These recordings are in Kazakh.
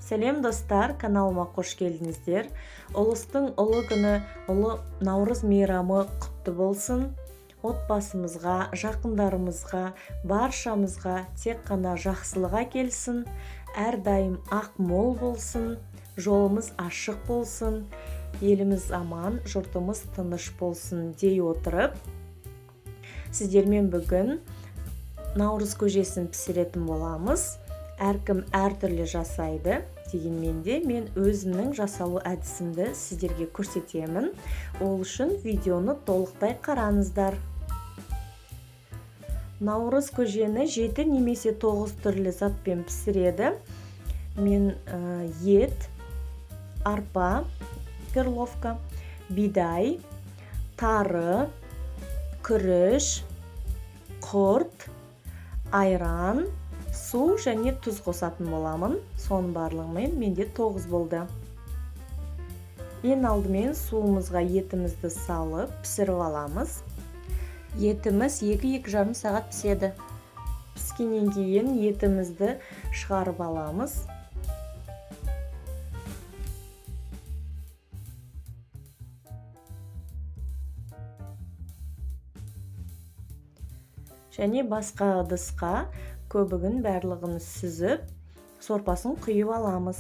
Сәлем достар, каналыма қош келдіңіздер. Ұлыстың ұлы күні, ұлы Наурыз мейрамы құтты болсын. Отбасымызға, жақындарымызға, баршамызға тек қана жақсылыға келсін. Әрдайым ақ мол болсын, жолымыз ашық болсын, еліміз аман, жұртымыз тыныш болсын дей отырып, сіздермен бүгін наурыз көжесін пісіретін боламыз. Әркім әртүрлі жасайды, дегенмен де мен өзімнің жасалу әдісімді сіздерге көрсетемін. Ол үшін видеоны толықтай қараңыздар. Наурыз көжені 7 немесе 9 түрлі затпен пісіреді. Мен ет, арпа, перловка, бидай, тары, күріш, құрт, айран, су және тұз қосатын боламын. Соның барлығымен менде 9 болды. Ең алдымен суымызға етімізді салып пісіріп аламыз. Етіміз 2-2,5 сағат піседі. Піскеннен кейін етімізді шығарып аламыз. Және басқа ыдысқа көбігін барлығын сүзіп, сорпасын құйып аламыз.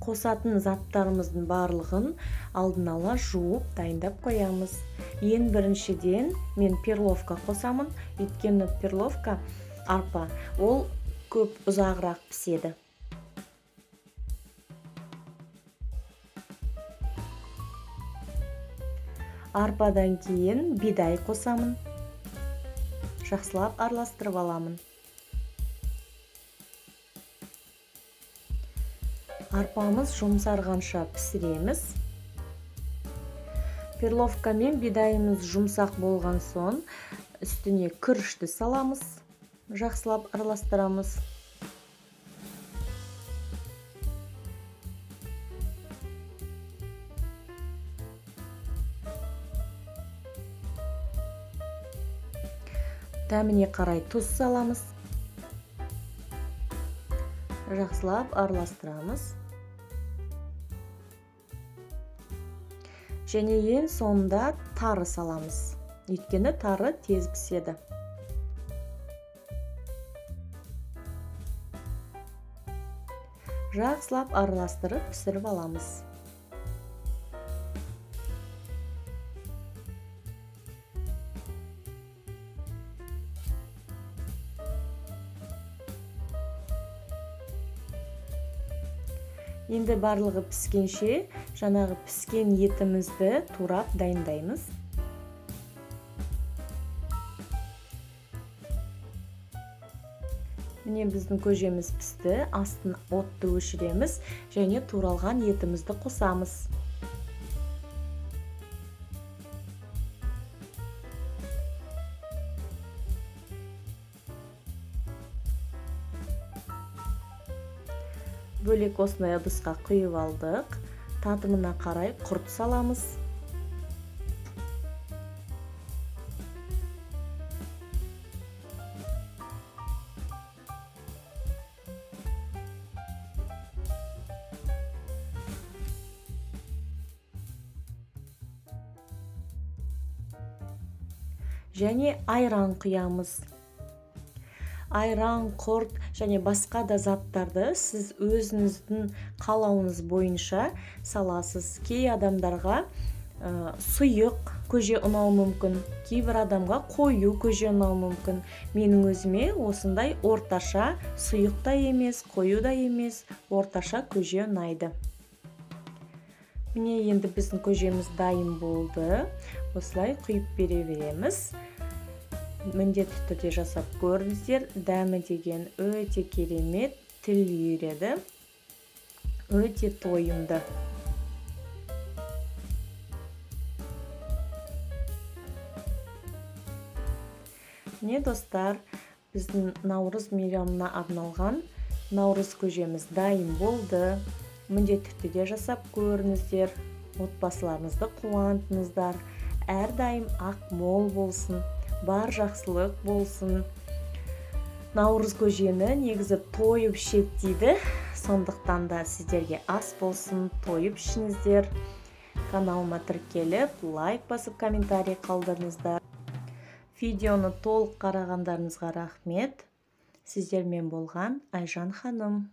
Қосатын заттарымыздың барлығын алдын ала жуып, дайындап қоямыз. Ең біріншіден мен перловка қосамын, өйткені перловка арпа, ол көп ұзағырақ піседі. Арпадан кейін бидай қосамын. Жақсылап араластырып аламын. Арпамыз жұмсарғанша пісіреміз. Перловка мен бидайымыз жұмсақ болған соң үстіне күрішті саламыз. Жақсылап араластырамыз. Дәміне қарай тұз саламыз. Жақсылап араластырамыз. Және ең соңында тары саламыз. Өйткені тары тез піседі. Жақсылап араластырып пісіріп аламыз. Енді барлығы піскенше, жаңағы піскен етімізді турап дайындаймыз. Міне біздің көжеміз пісті, астын отты өшіреміз және туралған етімізді қосамыз. Бөлек осындай ыдысқа құйып алдық. Татымына қарай құрт саламыз. Және айран құямыз. Айран, құрт және басқа да заттарды сіз өзіңіздің қалауыңыз бойынша саласыз. Кей адамдарға сұйық көже ұнауы мүмкін, кейбір адамға қою көже ұнауы мүмкін. Менің өзіме осындай орташа, сұйық та емес, қою да емес, орташа көже ұнайды. Міне енді біздің көжеміз дайын болды. Осылай құйып бере береміз. Міндетті түрде жасап көріңіздер. Дәмі деген өте керемет, тіл үйіреді. Өте тойымды. Не достар, біздің наурыз мейрамына арналған наурыз көжеміз дайын болды. Міндетті түрде жасап көріңіздер. Отбасыларыңызды қуантыңыздар. Әрдайым ақ мол болсын. Бар жақсылық болсын. наурыз көжені негізі тойып ішеді дейді. Сондықтан да сіздерге ас болсын, тойып ішіңіздер. Каналыма тіркеліп, лайк басып, комментарий қалдырыңыздар. Видеоны толық қарағандарыңызға рахмет. Сіздермен болған Айжан ханым.